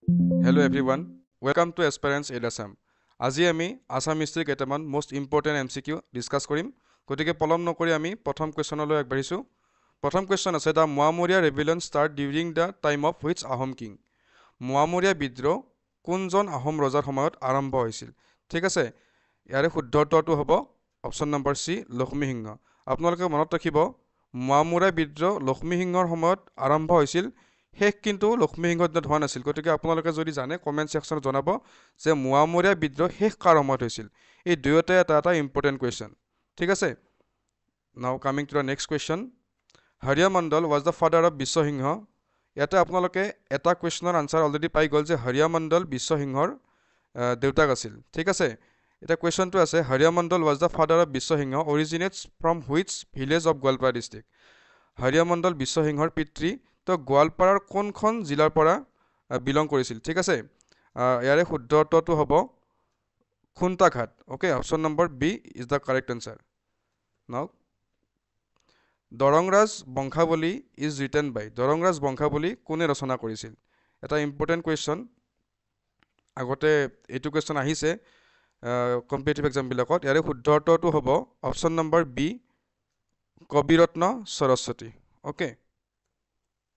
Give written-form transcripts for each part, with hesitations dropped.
Hello everyone, welcome to Aspirants Aid Assam. আজি আমি Assam history কেইটামান most important MCQ ডিসকাস কৰিম। গতিকে পলম নকৰি আমি প্ৰথম কোৱেশ্যনলৈ আগবাঢ়িছো। প্ৰথম কোৱেশ্যন আছে the Moamoria rebellion start during the time of which Ahom king. Moamoria বিদ্ৰোহ কোনজন আহোম ৰজাৰ সময়ত আৰম্ভ হৈছিল? ঠিক আছে, ইয়াৰে শুদ্ধ উত্তৰটো হ'ব অপশ্যন নম্বৰ চি লক্ষ্মীসিংহ। আপোনালোকে মনত ৰাখিব মোৱামৰীয়া বিদ্ৰোহ লক্ষ্মীসিংহৰ সময়ত আৰম্ভ হৈছিল। শেষ কিন্তু লক্ষ্মীসিংহৰ দিনত হোৱা নাছিল। গতিকে আপোনালোকে যদি জানে কমেণ্ট ছেকশ্যনত জনাব যে মোৱামৰীয়া বিদ্ৰোহ শেষ কাৰ সময়ত হৈছিল। এই দুয়োটাই এটা ইম্পৰ্টেণ্ট কুৱেশ্যন। ঠিক আছে, now coming to the next question. Haria Mandal was the father of Biswa Singha. ইয়াতে আপোনালোকে এটা কুৱেশ্যনৰ আনচাৰ অলৰেডি পাই গ'ল যে হৰিয়া মণ্ডল বিশ্বসিংহৰ দেউতাক আছিল। ঠিক আছে, এটা কুৱেশ্যনটো আছে Haria Mandal was the father of Biswa Singha originates from which village of Goalpara district. Haria Mandal বিশ্বসিংহৰ পিতৃ তো গোৱালপাৰাৰ কোনখন জিলাৰ পৰা বিলং কৰিছিল? ঠিক আছে, ইয়াৰে শুদ্ধ উত্তৰটো হ'ব Khuntaghat. Okay, option number B is the correct answer. Now Darrang Raj বংশাৱলী is written বাই। দৰংৰাজ বংশাৱলী কোনে ৰচনা কৰিছিল? এটা ইম্পৰ্টেণ্ট কুৱেশ্যন। আগতে এইটো কুৱেশ্যন আহিছে কম্পিটিটিভ এক্সামবিলাকত। ইয়াৰে শুদ্ধ উত্তৰটো হ'ব option number B Kaviratna Saraswati. Okay,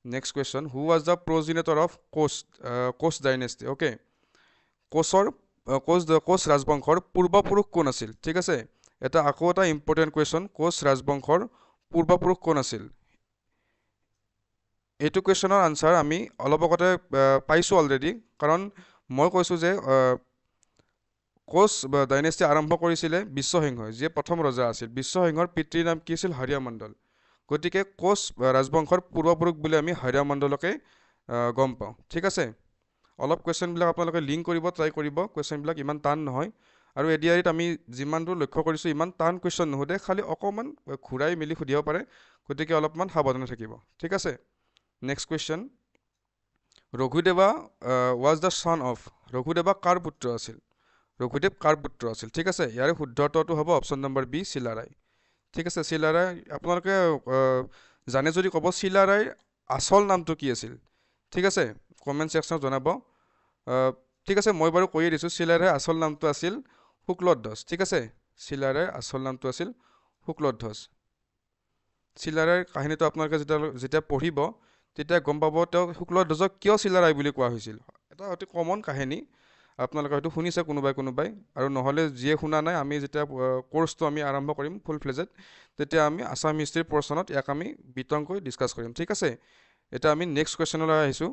next question. Who was the progenitor of Koch dynasty? Okay, Koch ৰাজবংশৰ পূৰ্বপুৰুষ কোন আছিল? ঠিক আছে, আকৌ এটা ইম্পৰ্টেণ্ট কুৱেশ্যন। কোচ ৰাজবংশৰ পূৰ্বপুৰুষ কোন আছিল? এইটো কুৱেশ্যনৰ আনচাৰ আমি অলপ আগতে পাইছোঁ অলৰেডি, কাৰণ মই কৈছোঁ যে কোচ ডাইনেষ্টি আৰম্ভ কৰিছিলে বিশ্বসিংহই, যিয়ে প্ৰথম ৰজা আছিল। বিশ্বসিংহৰ পিতৃৰ নাম কি আছিল? হৰিয়া মণ্ডল। গতিকে কোচ ৰাজবংশৰ পূৰ্বপুৰুষ বুলি আমি হৰিয়া মণ্ডলকে গম পাওঁ। ঠিক আছে, অলপ কুৱেশ্যনবিলাক আপোনালোকে লিংক কৰিব ট্ৰাই কৰিব। কুৱেশ্যনবিলাক ইমান টান নহয়, আৰু এডিআৰিত আমি যিমান দূৰ লক্ষ্য কৰিছোঁ ইমান টান কুৱেশ্যন নুসুধে, খালি অকণমান ঘূৰাই মেলি সুধিব পাৰে। গতিকে অলপমান সাৱধানে থাকিব। ঠিক আছে, next question. Raghudeva was the son of. Raghudeva কাৰ পুত্ৰ আছিল? ৰঘুদেৱ কাৰ পুত্ৰ আছিল? ঠিক আছে, ইয়াৰে শুদ্ধ উত্তৰটো হ'ব অপশ্যন নম্বৰ বি চিলাৰায়। ঠিক আছে, চিলাৰায় আপোনালোকে জানে যদি ক'ব চিলাৰায়ৰ আচল নামটো কি আছিল? ঠিক আছে, কমেণ্ট ছেকশ্যনত জনাব। ঠিক আছে, মই বাৰু কৈয়ে দিছোঁ চিলাৰায়ৰ আচল নামটো আছিল শুক্লধ্বজ। ঠিক আছে, চিলাৰায়ৰ আচল নামটো আছিল শুক্লধ্বজ। চিলাৰায়ৰ কাহিনীটো আপোনালোকে যেতিয়া পঢ়িব তেতিয়া গম পাব তেওঁ শুক্লধ্বজক কিয় চিলাৰায় বুলি কোৱা হৈছিল। এটা অতি কমন কাহিনী, আপোনালোকে হয়তো শুনিছে কোনোবাই, আৰু নহ'লে যিয়ে শুনা নাই, আমি যেতিয়া কোৰ্চটো আমি আৰম্ভ কৰিম ফুল ফ্লেজেড, তেতিয়া আমি আছাম হিষ্ট্ৰীৰ পৰ্চনত ইয়াক আমি বিতংকৈ ডিছকাছ কৰিম। ঠিক আছে, এতিয়া আমি নেক্সট কুৱেশ্যনলৈ আহিছোঁ।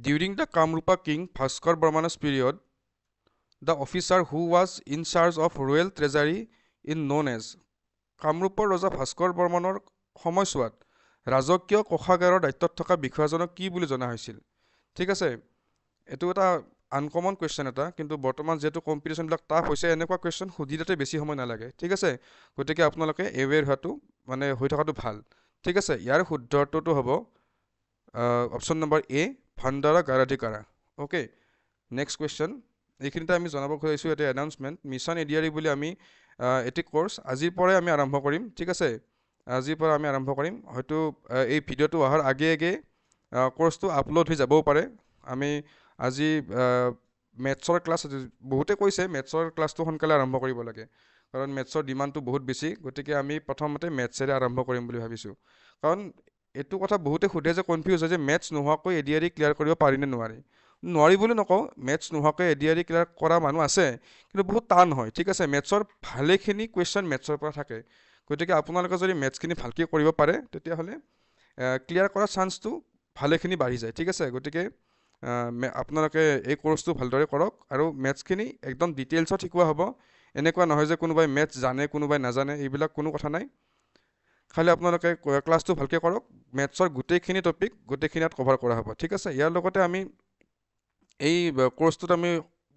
During the Kamarupa king Bhaskar Varman's period the officer who was in charge of royal treasury in known as. কামৰূপৰ ৰজা ভাস্কৰ বৰ্মনৰ সময়ছোৱাত ৰাজকীয় কোষাগাৰৰ দায়িত্বত থকা বিষয়াজনক কি বুলি জনা হৈছিল? ঠিক আছে, এইটো এটা আনকমন কুৱেশ্যন এটা, কিন্তু বৰ্তমান যিহেতু কম্পিটিশ্যনবিলাক টাফ হৈছে, এনেকুৱা কুৱেশ্যন সুধিলে বেছি সময় নালাগে। ঠিক আছে, গতিকে আপোনালোকে এৱেৰ হোৱাটো হৈ থকাটো ভাল। ঠিক আছে, ইয়াৰ শুদ্ধ উত্তৰটো হ'ব option number A Bhandagaradhikara. Okay, next question. এইখিনিতে আমি জনাব খুজিছোঁ এটা এনাউন্সমেণ্ট। মিছন এডিআৰি বুলি আমি এটি কোৰ্চ আজিৰ পৰাই আমি আৰম্ভ কৰিম। ঠিক আছে, আজিৰ পৰা আমি আৰম্ভ কৰিম। হয়তো এই ভিডিঅ'টো অহাৰ আগে কোৰ্চটো আপলোড হৈ যাবও পাৰে। আমি আজি মেথছৰ ক্লাছ, বহুতে কৈছে মেথছৰ ক্লাছটো সোনকালে আৰম্ভ কৰিব লাগে, কাৰণ মেথছৰ ডিমাণ্ডটো বহুত বেছি। গতিকে আমি প্ৰথমতে মেথছেৰে আৰম্ভ কৰিম বুলি ভাবিছোঁ, কাৰণ এইটো কথা বহুতে সোধে যে কনফিউজ হয় যে মেথছ নোহোৱাকৈ এডিআৰি ক্লিয়াৰ কৰিব পাৰি নে নোৱাৰি। নোৱাৰি বুলি নকওঁ, মেথছ নোহোৱাকৈ এডিআৰি ক্লিয়াৰ কৰা মানুহ আছে, কিন্তু বহুত টান হয়। ঠিক আছে, মেথছৰ ভালেখিনি কুৱেশ্যন মেথছৰ পৰা থাকে। গতিকে আপোনালোকে যদি মেথছখিনি ভালকৈ কৰিব পাৰে তেতিয়াহ'লে ক্লিয়াৰ কৰাৰ চান্সটো ভালেখিনি বাঢ়ি যায়। ঠিক আছে, গতিকে আপোনালোকে এই কোৰ্চটো ভালদৰে কৰক, আৰু মেথছখিনি একদম ডিটেইলছত শিকোৱা হ'ব। এনেকুৱা নহয় যে কোনোবাই মেথছ জানে কোনোবাই নাজানে, এইবিলাক কোনো কথা নাই। খালি আপোনালোকে ক্লাছটো ভালকৈ কৰক, মেথছৰ গোটেইখিনি টপিক গোটেইখিনিত কভাৰ কৰা হ'ব। ঠিক আছে, ইয়াৰ লগতে আমি এই কোৰ্চটোত আমি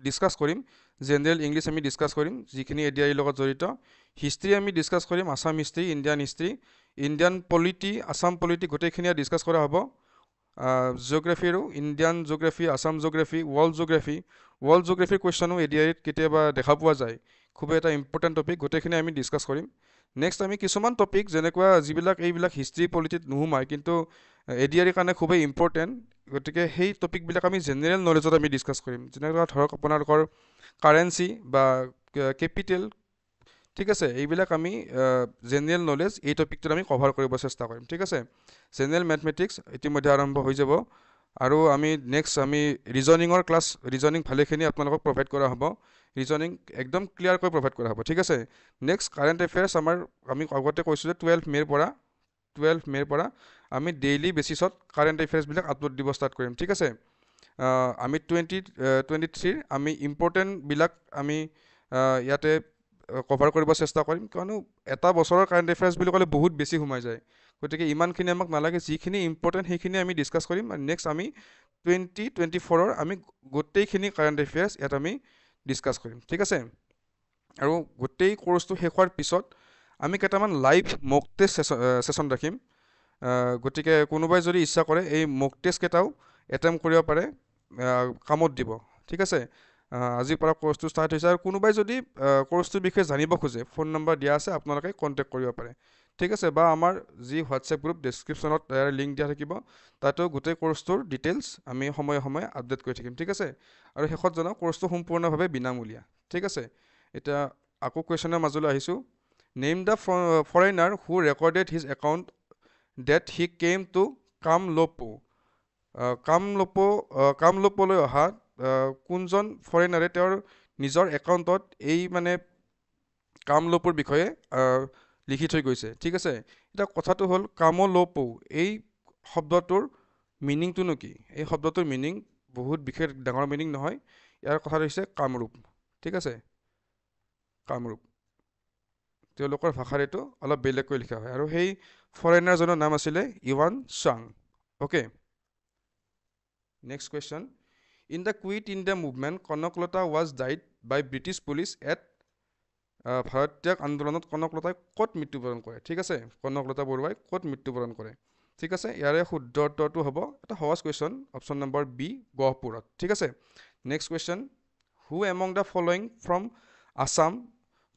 ডিছকাছ কৰিম জেনেৰেল ইংলিছ, আমি ডিছকাছ কৰিম যিখিনি এডিআৰিৰ লগত জড়িত। হিষ্ট্ৰী আমি ডিছকাছ কৰিম, Assam history, Indian history, Indian polity, Assam polity, গোটেইখিনিয়ে ডিছকাছ কৰা হ'ব। জিঅ'গ্ৰাফীৰো Indian geography, Assam geography, world জিঅ'গ্ৰাফীৰ কুৱেশ্যনো এডিআৰিত কেতিয়াবা দেখা পোৱা যায়। খুবেই এটা ইম্পৰ্টেণ্ট টপিক, গোটেইখিনি আমি ডিছকাছ কৰিম। নেক্সট আমি কিছুমান টপিক যেনেকুৱা যিবিলাক এইবিলাক হিষ্ট্ৰী পলিটিত নোসোমায়, কিন্তু এডিআৰিৰ কাৰণে খুবেই ইম্পৰ্টেণ্ট গতিকে সেই টপিকবিলাক আমি জেনেৰেল নলেজত আমি ডিছকাছ কৰিম যেনেকুৱা ধৰক আপোনালোকৰ কাৰেঞ্চি বা কেপিটেল ঠিক আছে এইবিলাক আমি জেনেৰেল নলেজ এই টপিকটোত আমি কভাৰ কৰিব চেষ্টা কৰিম ঠিক আছে জেনেৰেল মেথমেটিক্স ইতিমধ্যে আৰম্ভ হৈ যাব আৰু আমি নেক্সট আমি ৰিজনিঙৰ ক্লাছ ৰিজনিং ভালেখিনি আপোনালোকক প্ৰভাইড কৰা হ'ব ৰিজনিং একদম ক্লিয়াৰকৈ প্ৰভাইড কৰা হ'ব ঠিক আছে নেক্সট কাৰেণ্ট এফেয়াৰ্ছ আমাৰ আমি আগতে কৈছোঁ যে 12 মে'ৰ পৰা আমি ডেইলি বেচিছত কাৰেণ্ট এফেয়াৰ্ছবিলাক আপলোড দিব ষ্টাৰ্ট কৰিম ঠিক আছে আমি 2023 আমি ইম্পৰ্টেণ্টবিলাক আমি ইয়াতে কভাৰ কৰিব চেষ্টা কৰিম কিয়নো এটা বছৰৰ কাৰেণ্ট এফেয়াৰ্ছ বুলি ক'লে বহুত বেছি সোমাই যায় গতিকে ইমানখিনি আমাক নালাগে যিখিনি ইম্পৰ্টেণ্ট সেইখিনি আমি ডিছকাছ কৰিম আৰু নেক্সট আমি 2024ৰ আমি গোটেইখিনি কাৰেণ্ট এফেয়াৰ্ছ ইয়াত আমি ডিছকাছ কৰিম ঠিক আছে আৰু গোটেই কোৰ্চটো শেষ হোৱাৰ পিছত আমি কেইটামান লাইভ মক টেষ্ট ছেশ্যন ৰাখিম গতিকে কোনোবাই যদি ইচ্ছা কৰে এই মক টেষ্ট কেইটাও এটেম্প কৰিব পাৰে কামত দিব ঠিক আছে আজিৰ পৰা কোৰ্চটো ষ্টাৰ্ট হৈছে আৰু কোনোবাই যদি কোৰ্চটোৰ বিষয়ে জানিব খোজে ফোন নম্বৰ দিয়া আছে আপোনালোকে কণ্টেক্ট কৰিব পাৰে ঠিক আছে বা আমাৰ যি হোৱাটছএপ গ্ৰুপ ডেছক্ৰিপশ্যনত ইয়াৰ লিংক দিয়া থাকিব তাতো গোটেই কোৰ্চটোৰ ডিটেইলছ আমি সময়ে সময়ে আপডেট কৰি থাকিম ঠিক আছে আৰু শেষত জনাওঁ কোৰ্চটো সম্পূৰ্ণভাৱে বিনামূলীয়া ঠিক আছে এতিয়া আকৌ কুৱেশ্যনৰ মাজলৈ আহিছোঁ name the foreigner who recorded his account that he came to কামলোপলৈ অহা কোনজন ফৰেনাৰে তেওঁৰ নিজৰ একাউণ্টত এই মানে কামলোপৰ বিষয়ে লিখি থৈ গৈছে ঠিক আছে এতিয়া কথাটো হ'ল কামলোপো এই শব্দটোৰ মিনিংটোনো কি এই শব্দটোৰ মিনিং বহুত বিশেষ ডাঙৰ মিনিং নহয় ইয়াৰ কথাটো হৈছে কামৰূপ ঠিক আছে কামৰূপ তেওঁলোকৰ ভাষাৰ এইটো অলপ বেলেগকৈ লিখা হয় আৰু সেই ফৰেনাৰজনৰ নাম আছিলে ইৱান চাং okay next question in the Quit India Movement Kanaklata was died by British police at ভাৰতীয় আন্দোলনত কনকলতাই ক'ত মৃত্যুবৰণ কৰে ঠিক আছে কনকলতা বৰুৱাই ক'ত মৃত্যুবৰণ কৰে ঠিক আছে ইয়াৰে শুদ্ধ উত্তৰটো হ'ব এটা সহজ কুৱেশ্যন অপশ্যন নম্বৰ বি গহপুৰত ঠিক আছে next question who among the following from Assam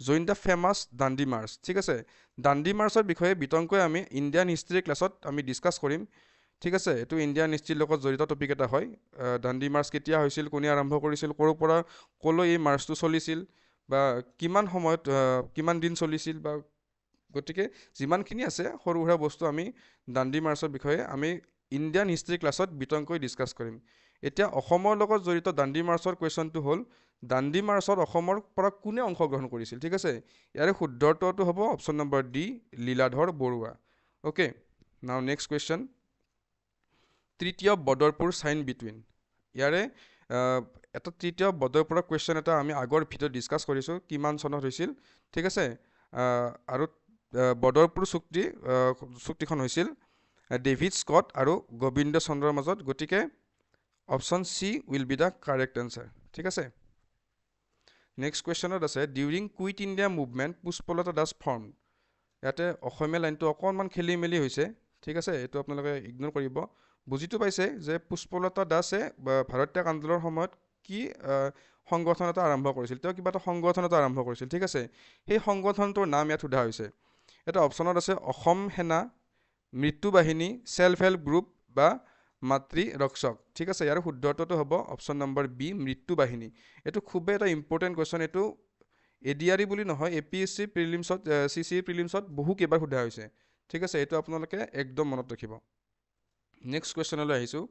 join the famous Dandi March ঠিক আছে দাণ্ডি মাৰ্চৰ বিষয়ে বিতংকৈ আমি ইণ্ডিয়ান হিষ্ট্ৰী ক্লাছত আমি ডিছকাছ কৰিম ঠিক আছে এইটো ইণ্ডিয়ান হিষ্ট্ৰীৰ লগত জড়িত টপিক এটা হয় দাণ্ডি মাৰ্চ কেতিয়া হৈছিল কোনে আৰম্ভ কৰিছিল ক'ৰ পৰা ক'লৈ এই মাৰ্চটো চলিছিল বা কিমান সময়ত কিমান দিন চলিছিল বা গতিকে যিমানখিনি আছে সৰু সুৰা বস্তু আমি দাণ্ডি মাৰ্চৰ বিষয়ে আমি ইণ্ডিয়ান হিষ্ট্ৰী ক্লাছত বিতংকৈ ডিছকাছ কৰিম এতিয়া অসমৰ লগত জড়িত দাণ্ডি মাৰ্চৰ কুৱেশ্যনটো হ'ল দাণ্ডি মাৰ্চত অসমৰ পৰা কোনে অংশগ্ৰহণ কৰিছিল ঠিক আছে ইয়াৰে শুদ্ধ উত্তৰটো হ'ব option number D Liladhar Barua okay now next question তৃতীয় বদৰপুৰ চাইন বিটুইন ইয়াৰে এটা তৃতীয় বদৰপুৰৰ কুৱেশ্যন এটা আমি আগৰ ভিডিঅ'ত ডিছকাছ কৰিছোঁ কিমান চনত হৈছিল ঠিক আছে আৰু বদৰপুৰ চুক্তিখন হৈছিল ডেভিড স্কট আৰু গোবিন্দ চন্দ্ৰৰ মাজত গতিকে option C will be the correct answer ঠিক আছে নেক্সট কুৱেশ্যনত আছে during Quit India Movement Pushpalata Das form ইয়াতে অসমীয়া লাইনটো অকণমান খেলি মেলি হৈছে ঠিক আছে এইটো আপোনালোকে ইগন'ৰ কৰিব বুজিটো পাইছে যে পুষ্পলতা দাসে ভাৰতীয় আন্দোলনৰ সময়ত কি সংগঠন এটা আৰম্ভ কৰিছিল তেওঁ কিবা এটা সংগঠন এটা আৰম্ভ কৰিছিল ঠিক আছে সেই সংগঠনটোৰ নাম ইয়াত সোধা হৈছে এটা অপশ্যনত আছে অসম সেনা মৃত্যু বাহিনী ছেল্ফ হেল্প গ্ৰুপ বা মাতৃ ৰক্ষক ঠিক আছে ইয়াৰ শুদ্ধ উত্তৰটো হ'ব অপশ্যন নম্বৰ বি মৃত্যু বাহিনী এইটো খুবেই এটা ইম্পৰ্টেণ্ট কুৱেশ্যন এইটো এডিআৰই বুলি নহয় APSC প্ৰিলিমছত CCE প্ৰিলিমছত বহু কেইবাৰ সোধা হৈছে ঠিক আছে এইটো আপোনালোকে একদম মনত ৰাখিব নেক্সট কুৱেশ্যনলৈ আহিছোঁ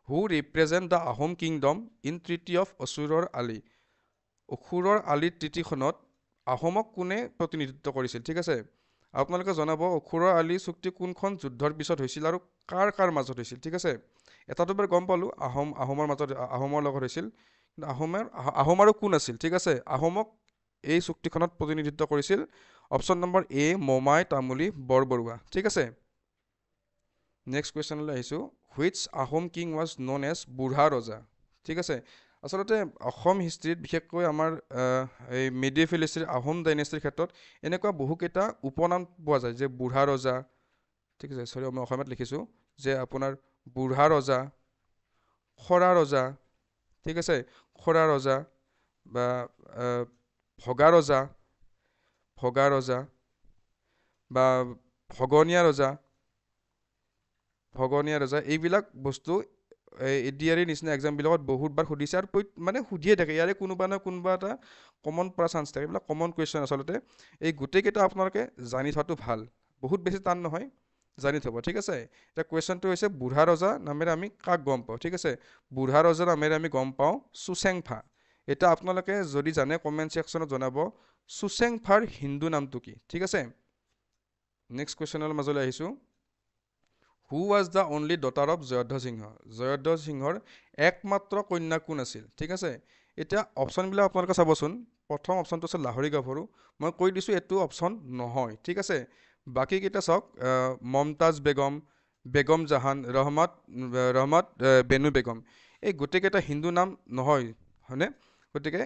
who represent the Ahom kingdom in treaty of Asurar Ali অসুৰৰ আলি ট্ৰিটিখনত আহোমক কোনে প্ৰতিনিধিত্ব কৰিছিল ঠিক আছে আপোনালোকে জনাব অসুৰৰ আলি চুক্তি কোনখন যুদ্ধৰ পিছত হৈছিল আৰু কাৰ কাৰ মাজত হৈছিল ঠিক আছে এটাতো বাৰ গম পালোঁ আহোমৰ লগত হৈছিল কিন্তু আহোম আৰু কোন আছিল ঠিক আছে আহোমক এই চুক্তিখনত প্ৰতিনিধিত্ব কৰিছিল অপশ্যন নম্বৰ এ মোমাই তামুলী বৰবৰুৱা ঠিক আছে নেক্সট কুৱেশ্যনলৈ আহিছোঁ which Ahom king was known as বুঢ়া ৰজা ঠিক আছে আচলতে অসম হিষ্ট্ৰীত বিশেষকৈ আমাৰ এই মিডিয়েভেল হিষ্ট্ৰীৰ আহোম ডাইনেষ্টিৰ ক্ষেত্ৰত এনেকুৱা বহুকেইটা উপনাম পোৱা যায় যে বুঢ়া ৰজা ঠিক আছে চৰি মই অসমীয়াত লিখিছোঁ যে আপোনাৰ বুঢ়া ৰজা খৰা ৰজা ঠিক আছে খৰা ৰজা বা ভগা ৰজা বা ভগনীয়া ৰজা ভগনীয়া ৰজা এইবিলাক বস্তু এডিআৰই নিচিনা এক্সামবিলাকত বহুতবাৰ সুধিছে আৰু মানে সুধিয়ে থাকে ইয়াৰে কোনোবা নহয় কোনোবা এটা কমন পৰা চান্স থাকে এইবিলাক কমন কুৱেশ্যন আচলতে এই গোটেইকেইটা আপোনালোকে জানি থোৱাটো ভাল বহুত বেছি টান নহয় জানি থ'ব ঠিক আছে এতিয়া কুৱেশ্যনটো হৈছে বুঢ়া ৰজা নামেৰে আমি কাক গম পাওঁ ঠিক আছে বুঢ়া ৰজা নামেৰে আমি গম পাওঁ চুচেংফা এটা আপোনালোকে যদি জানে কমেণ্ট ছেকশ্যনত জনাব চুচেংফাৰ হিন্দু নামটো কি ঠিক আছে নেক্সট কুৱেশ্যনৰ মাজলৈ আহিছোঁ who was the only daughter of Jayadhwaj Singha Jayadhwaj সিংহৰ একমাত্ৰ কন্যা কোন আছিল ঠিক আছে এতিয়া অপশ্যনবিলাক আপোনালোকে চাবচোন প্ৰথম অপশ্যনটো আছে লাহৰি গাভৰু মই কৈ দিছোঁ এইটো অপশ্যন নহয় ঠিক আছে বাকীকেইটা চাওক মমতাজ বেগম বেগম জাহান ৰহমত বেনু বেগম এই গোটেইকেইটা হিন্দু নাম নহয় হয়নে গতিকে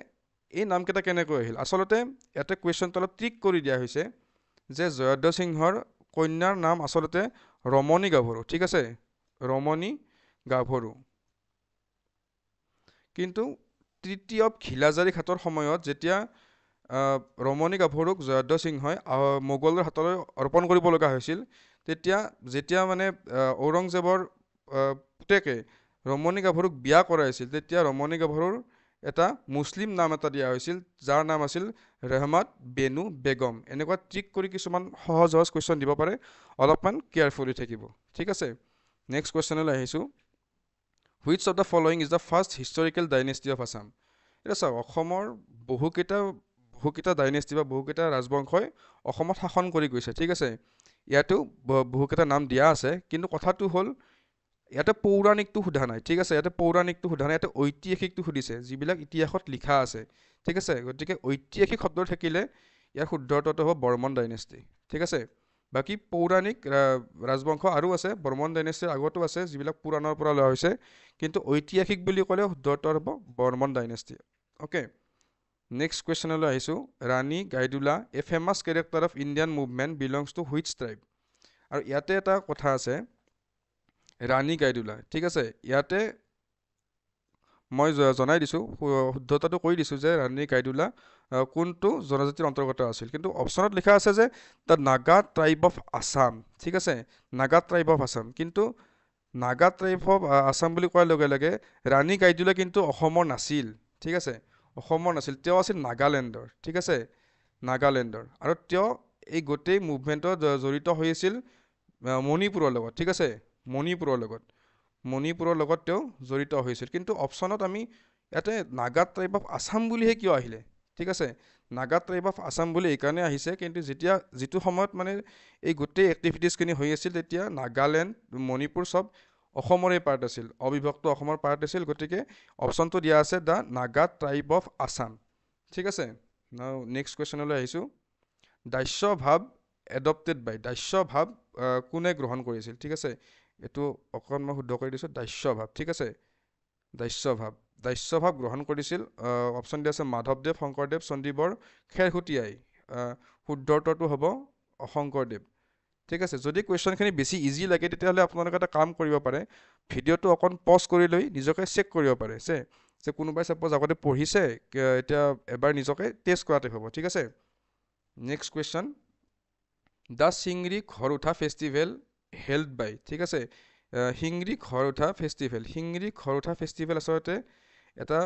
এই নামকেইটা কেনেকৈ আহিল আচলতে ইয়াতে কুৱেশ্যনটো অলপ ট্ৰিক কৰি দিয়া হৈছে যে জয়ধ্বজ সিংহৰ কন্যাৰ নাম আচলতে ৰমণী গাভৰু ঠিক আছে ৰমণী গাভৰু কিন্তু তৃতীয় ঘিলাজাৰী ঘাটৰ সময়ত যেতিয়া ৰমণী গাভৰুক জয়ধ্বজ সিংহই মোগলৰ হাতলৈ অৰ্পণ কৰিব লগা হৈছিল যেতিয়া মানে ঔৰংজেবৰ পুতেকে ৰমণী গাভৰুক বিয়া কৰাইছিল তেতিয়া ৰমণী গাভৰুৰ এটা মুছলিম নাম এটা দিয়া হৈছিল যাৰ নাম আছিল ৰহমত বেনু বেগম এনেকুৱা ট্ৰিক কৰি কিছুমান সহজ কুৱেশ্যন দিব পাৰে অলপমান কেয়াৰফুলি থাকিব ঠিক আছে নেক্সট কুৱেশ্যনলৈ আহিছোঁ which of the following is the first historical dynasty of Assam এতিয়া চাওক অসমৰ বহুকেইটা ডাইনেষ্টি বা বহুকেইটা ৰাজবংশই অসমত শাসন কৰি গৈছে ঠিক আছে ইয়াতো বহুকেইটা নাম দিয়া আছে কিন্তু কথাটো হ'ল ইয়াতে পৌৰাণিকটো সোধা নাই ঠিক আছে ইয়াতে পৌৰাণিকটো সোধা নাই ইয়াতে ঐতিহাসিকটো সুধিছে যিবিলাক ইতিহাসত লিখা আছে ঠিক আছে গতিকে ঐতিহাসিক শব্দ থাকিলে ইয়াৰ শুদ্ধ অৰ্থটো হ'ব বৰ্মন ডাইনেষ্টি ঠিক আছে বাকী পৌৰাণিক ৰাজবংশ আৰু আছে বৰ্মন ডাইনেষ্টিৰ আগতো আছে যিবিলাক পুৰাণৰ পৰা লোৱা হৈছে কিন্তু ঐতিহাসিক বুলি ক'লে শুদ্ধ অৰ্থ হ'ব বৰ্মন ডাইনেষ্টি অ'কে নেক্সট কুৱেশ্যনলৈ আহিছোঁ Rani Gaidinliu a famous character of Indian movement belongs to which tribe আৰু ইয়াতে এটা কথা আছে ৰাণী গাইডুলা ঠিক আছে ইয়াতে মই জনাই দিছোঁ শুদ্ধতাটো কৈ দিছোঁ যে ৰাণী গাইডুলা কোনটো জনজাতিৰ অন্তৰ্গত আছিল কিন্তু অপশ্যনত লিখা আছে যে the Naga tribe of Assam ঠিক আছে নাগা ট্ৰাইব অফ আছাম কিন্তু নাগা ট্ৰাইব অফ আছাম বুলি কোৱাৰ লগে লগে ৰাণী গাইডুলা কিন্তু অসমৰ নাছিল ঠিক আছে অসমৰ নাছিল তেওঁ আছিল নাগালেণ্ডৰ ঠিক আছে নাগালেণ্ডৰ আৰু তেওঁ এই গোটেই মুভমেণ্টত জড়িত হৈ আছিল মণিপুৰৰ লগত ঠিক আছে মণিপুৰৰ লগত তেওঁ জড়িত হৈছিল কিন্তু অপশ্যনত আমি ইয়াতে নাগা ট্ৰাইব অফ আছাম বুলিহে কিয় আহিলে ঠিক আছে নাগা ট্ৰাইব অফ আছাম বুলি এইকাৰণে আহিছে কিন্তু যিটো সময়ত মানে এই গোটেই এক্টিভিটিছখিনি হৈ আছিল তেতিয়া নাগালেণ্ড মণিপুৰ চব অসমৰে পাৰ্ট আছিল অবিভক্ত অসমৰ পাৰ্ট আছিল গতিকে অপশ্যনটো দিয়া আছে the Naga tribe of Assam ঠিক আছে নাও নেক্সট কুৱেশ্যনলৈ আহিছোঁ দাস্য ভাৱ এডপ্টেড বাই দাস্য ভাৱ কোনে গ্ৰহণ কৰিছিল ঠিক আছে এইটো অকণ মই শুদ্ধ কৰি দিছোঁ দাস্য ভাৱ ঠিক আছে দাস্য ভাৱ গ্ৰহণ কৰিছিল অপশ্যন দিয়া আছে মাধৱদেৱ শংকৰদেৱ চণ্ডীবৰ খেৰসুতীয়াই শুদ্ধ অৰ্থটো হ'ব শংকৰদেৱ ঠিক আছে যদি কুৱেশ্যনখিনি বেছি ইজি লাগে তেতিয়াহ'লে আপোনালোকে এটা কাম কৰিব পাৰে ভিডিঅ'টো অকণ পজ কৰি লৈ নিজকে চেক কৰিব পাৰে যে কোনোবাই চাপ'জ আগতে পঢ়িছে এতিয়া এবাৰ নিজকে টেষ্ট কৰাতে হ'ব ঠিক আছে নেক্সট কুৱেশ্যন দ্য চিংৰি ঘৰ উঠা ফেষ্টিভেল হেল্ড বাই ঠিক আছে শিংৰি ঘৰ উঠা ফেষ্টিভেল আচলতে এটা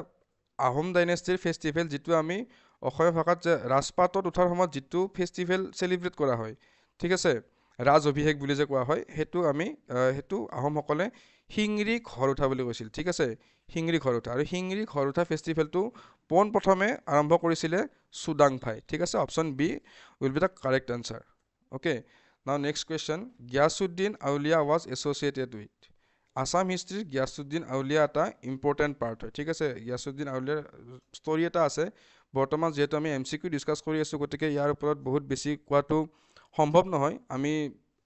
আহোম ডাইনেষ্টিৰ ফেষ্টিভেল যিটো আমি অসমীয়া ভাষাত যে ৰাজপাটত উঠাৰ সময়ত যিটো ফেষ্টিভেল চেলিব্ৰেট কৰা হয় ঠিক আছে ৰাজ অভিষেক বুলি যে কোৱা হয় সেইটো আহোমসকলে শিংৰি ঘৰ উঠা বুলি কৈছিল ঠিক আছে শিংৰি ঘৰ উঠা আৰু শিংৰি ঘৰ উঠা ফেষ্টিভেলটো পোনপ্ৰথমে আৰম্ভ কৰিছিলে চুডাংফাই ঠিক আছে option B will be the correct answer okay now next question Ghiyasuddin Auliya was associated with Assam হিষ্ট্ৰীৰ গিয়াছুদ্দিন আউলিয়া এটা ইম্পৰ্টেণ্ট পাৰ্ট হয় ঠিক আছে গিয়াছুদ্দিন আউলিয়াৰ ষ্টৰি এটা আছে বৰ্তমান যিহেতু আমি MCQ ডিছকাছ কৰি আছোঁ গতিকে ইয়াৰ ওপৰত বহুত বেছি কোৱাটো সম্ভৱ নহয়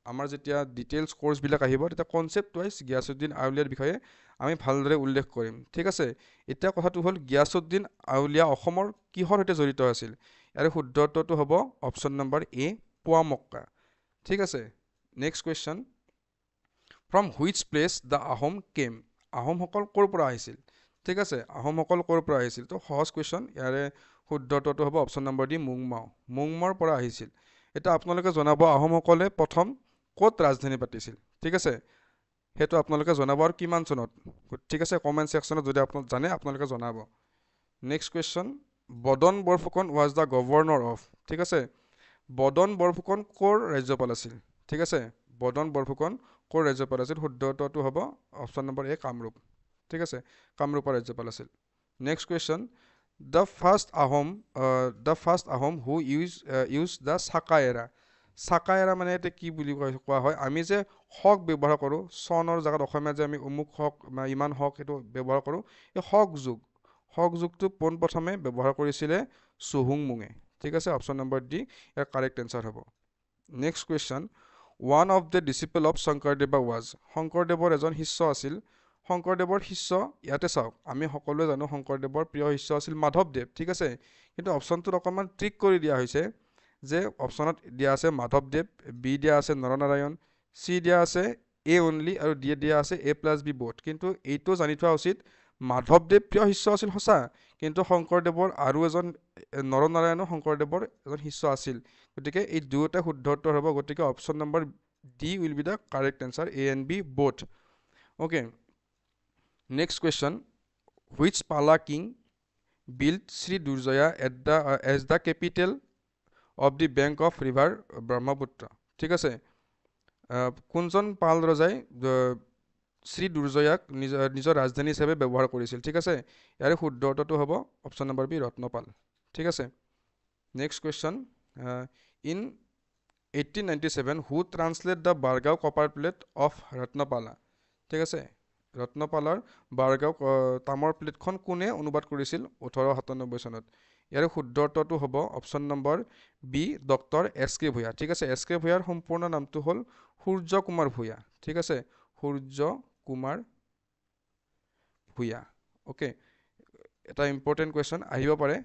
আমাৰ যেতিয়া ডিটেইলছ কোৰ্চবিলাক আহিব তেতিয়া কনচেপ্ট ৱাইজ গিয়াছুদ্দিন আউলিয়াৰ বিষয়ে আমি ভালদৰে উল্লেখ কৰিম ঠিক আছে এতিয়া কথাটো হ'ল গিয়াছুদ্দিন আউলিয়া অসমৰ কিহৰ সৈতে জড়িত আছিল ইয়াৰ শুদ্ধ উত্তৰটো হ'ব অপশ্যন নম্বৰ এ পুৱামক্কা ঠিক আছে next question from which place the Ahom came আহোমসকল ক'ৰ পৰা আহিছিল ঠিক আছে আহোমসকল ক'ৰ পৰা আহিছিল তো সহজ কুৱেশ্যন ইয়াৰে শুদ্ধ উত্তৰটো হ'ব অপশ্যন নম্বৰ ডি মুংমাওৰ পৰা আহিছিল এতিয়া আপোনালোকে জনাব আহোমসকলে প্ৰথম ক'ত ৰাজধানী পাতিছিল ঠিক আছে সেইটো আপোনালোকে জনাব আৰু কিমান চনত ঠিক আছে কমেন্ট সেকশনত যদি আপোনালোকে জানে আপোনালোকে জনাব next question Badan Barphukan was the governor of ঠিক আছে বদন বৰফুকন কোৰ ৰাজ্যপাল আছিল ঠিক আছে বদন বৰফুকন কোৰ ৰাজ্যপাল আছিল শুদ্ধটো হ'ব অপচন নম্বৰ এ কামৰূপ ঠিক আছে কামৰূপৰ ৰাজ্যপাল আছিল next question the first ahom who use the saka era মানে এটা কি বুলি কোৱা হয় আমি যে হক ব্যৱহাৰ কৰো সনৰ জাগাত অসমীয়া যে আমি উমুক হক ইমান হক এটো ব্যৱহাৰ কৰো এই হক যুগটো পোন প্ৰথমে ব্যৱহাৰ কৰিছিলে সুহুংমুঙে ঠিক আছে অপচন নম্বৰ ডি এৰ কাৰেক্ট আনসাৰ হ'ব next question one of the disciple of Sankardev was শংকৰদেৱৰ এজন শিষ্য আছিল শংকৰদেৱৰ শিষ্য ইয়াতে চাওক আমি সকলোৱে জানো শংকৰদেৱৰ প্ৰিয় শিষ্য আছিল মাধৱদেৱ ঠিক আছে কিন্তু অপচনটোত অকমান ট্ৰিক কৰি দিয়া হৈছে যে অপচনত দিয়া আছে মাধৱদেৱ বি দিয়া আছে নৰনাৰায়ণ সি দিয়া আছে এ অনলি আৰু ডি দিয়া আছে এ প্লাছ বি বোথ কিন্তু এইটো জানি থোৱা উচিত মাধৱদেৱ প্ৰিয় শিষ্য আছিল সঁচা কিন্তু শংকৰদেৱৰ আৰু এজন নৰনাৰায়ণ শংকৰদেৱৰ এজন শিষ্য আছিল গতিকে এই দুয়োটা শুদ্ধ উত্তৰ হ'ব গতিকে option number D will be the correct answer A and B both okay Next question, which Pala king built Sri Durjaya as the capital of the bank of river Brahmaputra? ঠিক আছে কোনজন পাল ৰজাই শ্ৰী দুৰ্জয়াক নিজৰ ৰাজধানী হিচাপে ব্যৱহাৰ কৰিছিল ঠিক আছে ইয়াৰ শুদ্ধ উত্তৰটো হ'ব অপচন নম্বৰ বি ৰত্নপাল ঠিক আছে next question in 1897 who translate the Bargaon copper plate of Ratnapala ঠিক আছে ৰত্নপালৰ বাৰগাঁও তামৰ প্লেটখন কোনে অনুবাদ কৰিছিল 1897 চনত ইয়াৰ শুদ্ধ উত্তৰটো হ'ব option number B doctor S K Bhuyan ঠিক আছে এছ কে ভূঞাৰ সম্পূৰ্ণ নামটো হ'ল সূৰ্য কুমাৰ ভূঞা ঠিক আছে সূৰ্য কুমাৰ ভূঞা ওকে এটা ইম্পৰ্টেন্ট কোৱেশ্চন আহিব পাৰে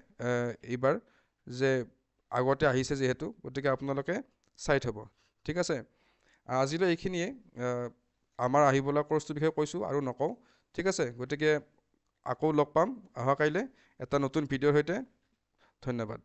এইবাৰ যে আগতে আহিছে যেহেতু গতিকে আপোনালোকে চাই থব ঠিক আছে আজিলৈ এইখিনিয়ে আমাৰ আহিবলা কোৰ্সটোৰ বিষয়ে কৈছো আৰু নকও ঠিক আছে গতিকে আকৌ লগ পাম অহা কাইলে এটা নতুন ভিডিওৰ সৈতে ধন্যবাদ